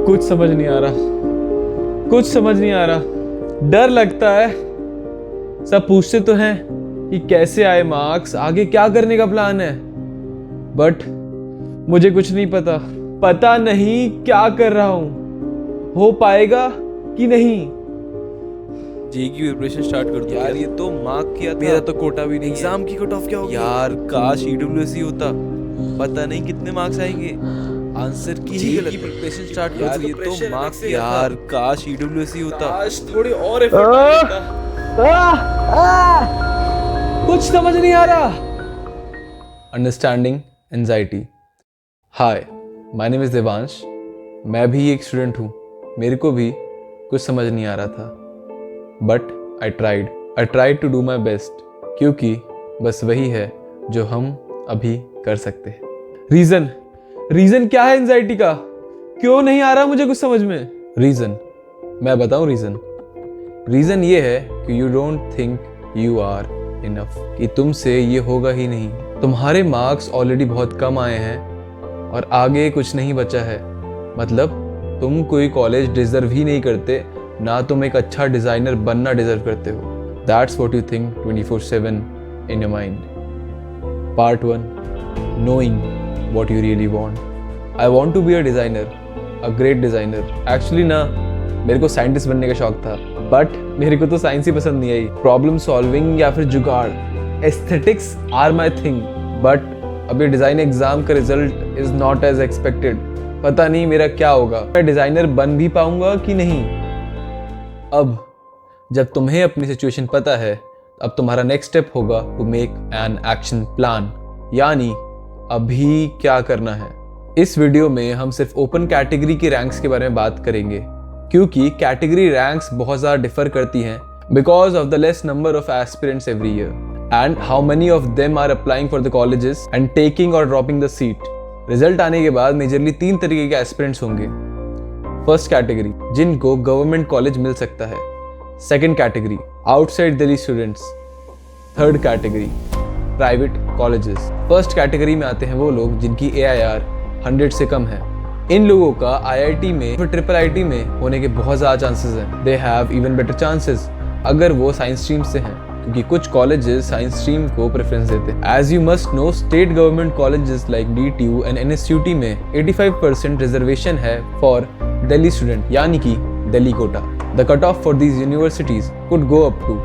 कुछ समझ नहीं आ रहा, कुछ समझ नहीं आ रहा। डर लगता है। सब पूछते तो हैं कि कैसे आए मार्क्स, आगे क्या करने का प्लान है, बट मुझे कुछ नहीं पता। पता नहीं क्या कर रहा हूं, हो पाएगा कि नहीं। जेई की प्रिपरेशन स्टार्ट कर दो यार। ये तो मार्क किया था, मेरा तो कोटा भी नहीं एग्जाम की कट ऑफ क्या होगी यार। काश ईडब्ल्यूएससी होता, पता नहीं कितने मार्क्स आएंगे। आंसर की ही गलत प्रिपरेशन स्टार्ट कर दो। ये तो मार्क यार, काश ईडब्ल्यूएससी होता, काश थोड़ी और एफर्ट कुछ समझ नहीं आ रहा। Understanding anxiety. Hi, my name is Devansh. मैं भी एक स्टूडेंट हूँ। मेरे को भी कुछ समझ नहीं आ रहा था, but I tried to do my best, क्योंकि बस वही है जो हम अभी कर सकते हैं। रीजन क्या है एंजाइटी का? क्यों नहीं आ रहा मुझे कुछ समझ में? मैं बताऊं रीजन ये है कि you don't think you are enough, कि तुमसे ये होगा ही नहीं। तुम्हारे मार्क्स ऑलरेडी बहुत कम आए हैं और आगे कुछ नहीं बचा है। मतलब तुम कोई कॉलेज डिजर्व ही नहीं करते, ना तुम एक अच्छा डिजाइनर बनना डिजर्व करते हो। That's what you think 24/7 in your mind. Part 1, knowing what you really want. I want to be a designer, a great designer. Actually ना, मेरे को साइंटिस्ट बनने का शौक था, बट मेरे को तो साइंस ही पसंद नहीं आई। प्रॉब्लम सॉल्विंग या फिर jugaad, aesthetics are my thing. But अभी डिजाइन एग्जाम का result is not as expected. पता नहीं मेरा क्या होगा, मैं डिजाइनर बन भी पाऊंगा कि नहीं। अब जब तुम्हें अपनी सिचुएशन पता है, अब तुम्हारा नेक्स्ट स्टेप होगा to make an action plan, यानी अभी क्या करना है। इस वीडियो में हम सिर्फ ओपन कैटेगरी की रैंक्स के बारे में बात करेंगे, क्योंकि कैटेगरी रैंक्स बहुत ज़्यादा डिफर करती हैं because of the less number of aspirants every year and how many of them are applying for the colleges and taking और ड्रॉपिंग द सीट। रिजल्ट आने के बाद मेजरली 3 तरीके के एस्पिरेंट्स होंगे। फर्स्ट कैटेगरी, जिनको गवर्नमेंट कॉलेज मिल सकता है। Second category, outside Delhi students. Third category, private colleges. First category में आते हैं वो लोग जिनकी AIR 100 से कम है। इन लोगों का IIT में फिर IIIT में होने के बहुत ज़्यादा चांसेस हैं। They have even better chances अगर वो साइंस स्ट्रीम से हैं, क्योंकि कुछ कॉलेजेस साइंस स्ट्रीम को प्रेफरेंस देते हैं। As you must know, state government colleges like DTU and NSUT में 85% रिजर्वेशन है फॉर दिल्ली स्टूडेंट, यानी कि Delhi quota. The cut off for these universities could go up to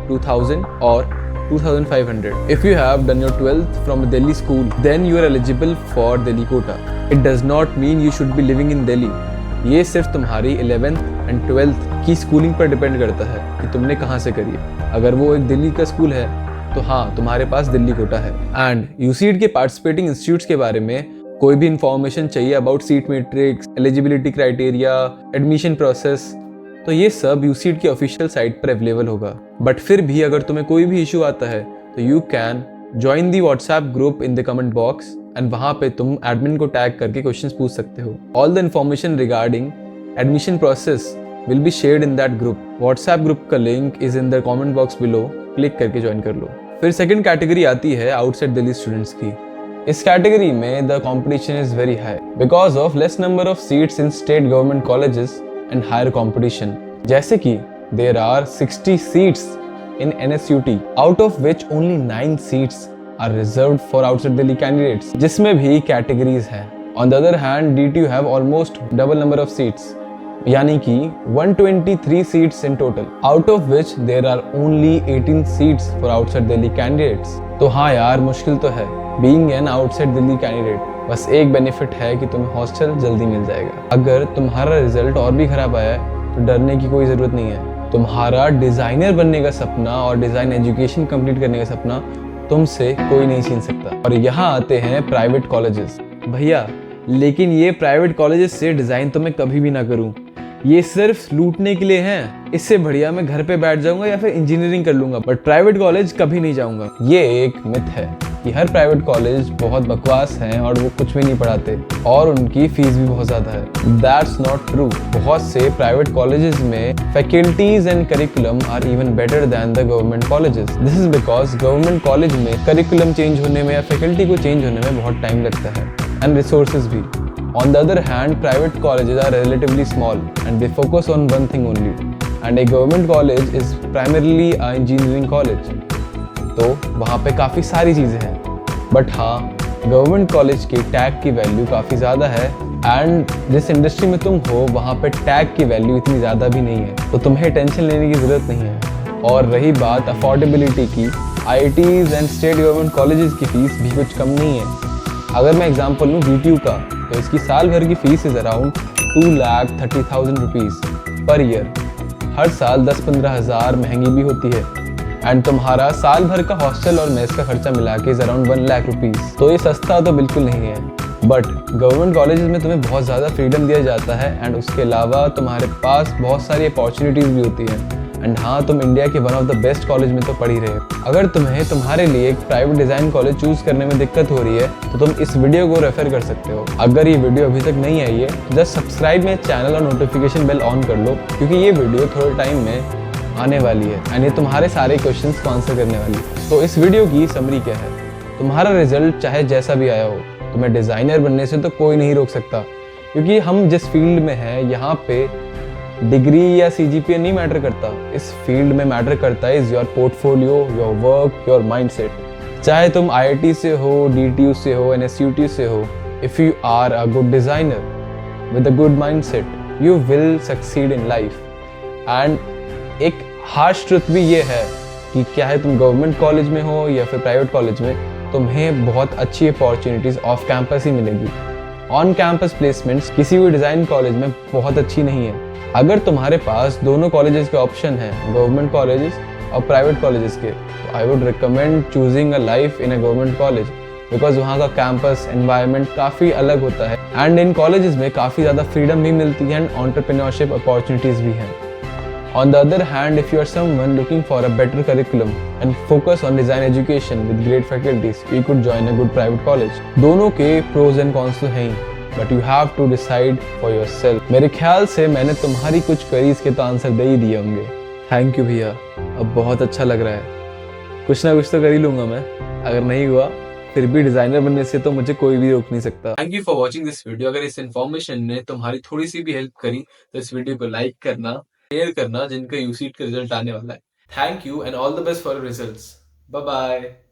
2000 और 2500. If you have done your 12th from a Delhi school, then you are eligible for Delhi quota. It does not mean you should be living in Delhi. ये सिर्फ तुम्हारी 11th and 12th की schooling पर depend करता है कि तुमने कहाँ से करी है। अगर वो एक दिल्ली का स्कूल है तो हाँ, तुम्हारे पास दिल्ली कोटा है। एंड यूसीड के पार्टिसिपेटिंग इंस्टीट्यूट्स के बारे में कोई भी इंफॉर्मेशन चाहिए about seat matrix, eligibility criteria, admission process, तो ये सब यूसीड की ऑफिशियल साइट पर अवेलेबल होगा। बट फिर भी अगर तुम्हें कोई भी इशू आता है तो you can join the WhatsApp group in the comment box and वहाँ पे तुम एडमिन को टैग करके क्वेश्चंस पूछ सकते हो। All the information regarding admission process will be shared in that group. WhatsApp group का link is in the comment box below, click करके ज्वाइन कर लो। फिर सेकंड कैटेगरी आती है आउटसाइड दिल्ली स्टूडेंट्स की। इस कैटेगरी में the competition is very high because of less number of seats in state government colleges and higher competition. जैसे कि there are 60 seats in NSUT, out of which only 9 seats are reserved for outside Delhi candidates, जिसमें भी categories हैं। On the other hand, DTU have almost double number of seats, यानी कि 123 seats in total, out of which there are only 18 seats for outside Delhi candidates. तो हाँ यार, मुश्किल तो है being an outside Delhi candidate. बस एक बेनिफिट है कि तुम्हें हॉस्टल जल्दी मिल जाएगा। अगर तुम्हारा रिजल्ट और भी खराब आया है तो डरने की कोई जरूरत नहीं है। तुम्हारा डिजाइनर बनने का सपना और डिजाइन एजुकेशन कंप्लीट करने का सपना तुमसे कोई नहीं छीन सकता। और यहाँ आते हैं प्राइवेट कॉलेजेस। भैया, लेकिन ये प्राइवेट कॉलेजेस से डिजाइन तो मैं कभी भी ना करूँ, ये सिर्फ लूटने के लिए हैं। इससे बढ़िया मैं घर पे बैठ जाऊंगा या फिर इंजीनियरिंग कर लूंगा, बट प्राइवेट कॉलेज कभी नहीं जाऊंगा। ये एक मिथ है कि हर प्राइवेट कॉलेज बहुत बकवास हैं और वो कुछ भी नहीं पढ़ाते और उनकी फीस भी बहुत ज़्यादा है। That's not true. बहुत से प्राइवेट कॉलेजेस में faculties and curriculum are even better than the government colleges. This is because government college में करिकुलम चेंज होने में या फैकल्टी को चेंज होने में बहुत टाइम लगता है एंड रिसोर्सेज भी। On the other hand, private colleges are relatively small and they focus on one thing only. And a government college is primarily an engineering college. तो वहाँ पे काफ़ी सारी चीज़ें हैं, बट हाँ गवर्नमेंट कॉलेज की टैग की वैल्यू काफ़ी ज़्यादा है एंड जिस इंडस्ट्री में तुम हो वहाँ पे टैग की वैल्यू इतनी ज़्यादा भी नहीं है, तो तुम्हें टेंशन लेने की ज़रूरत नहीं है। और रही बात अफोर्डेबिलिटी की, IITs and state government colleges की फ़ीस भी कुछ कम नहीं है। अगर मैं एग्जांपल लूँ VTU का, तो इसकी साल भर की fees is around 2,30,000 rupees per year. हर साल 10-15 हज़ार महंगी भी होती है एंड तुम्हारा साल भर का हॉस्टल और मेस का खर्चा मिला के इज़ अराउंड 1 लाख रुपीज़। तो ये सस्ता तो बिल्कुल नहीं है, बट गवर्नमेंट कॉलेजेस में तुम्हें बहुत ज़्यादा फ्रीडम दिया जाता है एंड उसके अलावा तुम्हारे पास बहुत सारी अपॉर्चुनिटीज़ भी होती हैं। एंड हाँ, तुम इंडिया के one of the best college में तो पढ़ ही रहे हो। अगर तुम्हें तुम्हारे लिए एक प्राइवेट डिज़ाइन कॉलेज चूज़ करने में दिक्कत हो रही है तो तुम इस वीडियो को रेफर कर सकते हो। अगर ये वीडियो अभी तक नहीं आई है तो जस्ट सब्सक्राइब मेरे चैनल और नोटिफिकेशन बेल ऑन कर लो, क्योंकि ये वीडियो थोड़े टाइम में आने वाली है एंड ये तुम्हारे सारे क्वेश्चंस को आंसर करने वाली है। तो इस वीडियो की समरी क्या है, तुम्हारा रिजल्ट चाहे जैसा भी आया हो, तुम्हें डिज़ाइनर बनने से तो कोई नहीं रोक सकता, क्योंकि हम जिस फील्ड में हैं यहाँ पे डिग्री या CGPA नहीं मैटर करता। इस फील्ड में मैटर करता है is your portfolio, your work, your mindset. चाहे तुम IIT से हो, DTU से हो, NSUT से हो, if you are a good designer with a good mindset you will succeed in life. And एक हार्श ट्रुथ भी ये है कि चाहे तुम गवर्नमेंट कॉलेज में हो या फिर प्राइवेट कॉलेज में, तुम्हें बहुत अच्छी अपॉर्चुनिटीज़ ऑफ कैंपस ही मिलेगी। ऑन कैंपस प्लेसमेंट्स किसी भी डिज़ाइन कॉलेज में बहुत अच्छी नहीं है। अगर तुम्हारे पास दोनों कॉलेजेस के ऑप्शन हैं, गवर्नमेंट कॉलेजेस और प्राइवेट कॉलेजेस के, तो I would recommend choosing a life in a government college, because वहाँ का कैंपस एनवायरनमेंट काफ़ी अलग होता है एंड इन कॉलेजेस में काफ़ी ज़्यादा फ्रीडम भी मिलती है एंड एंटरप्रेन्योरशिप अपॉर्चुनिटीज़ भी हैं। On the other hand, if you are someone looking for a better curriculum and focus on design education with great faculties, you could join a good private college. दोनों के pros and cons तो हैं ही, but you have to decide for yourself. मेरे ख्याल से मैंने तुम्हारी कुछ क्वेरीज के तो आंसर दे ही दिए होंगे। थैंक यू भैया, अब बहुत अच्छा लग रहा है। कुछ ना कुछ तो कर ही लूँगा मैं, अगर नहीं हुआ फिर भी डिजाइनर बनने से तो मुझे कोई भी रोक नहीं सकता। Thank you for watching this video. अगर इस इन्फॉर्मेशन ने तुम्हारी थोड़ी सी भी हेल्प करी तो इस वीडियो को लाइक करना, शेयर करना जिनका यूसीट का रिजल्ट आने वाला है। Thank you and all the best for results. Bye bye.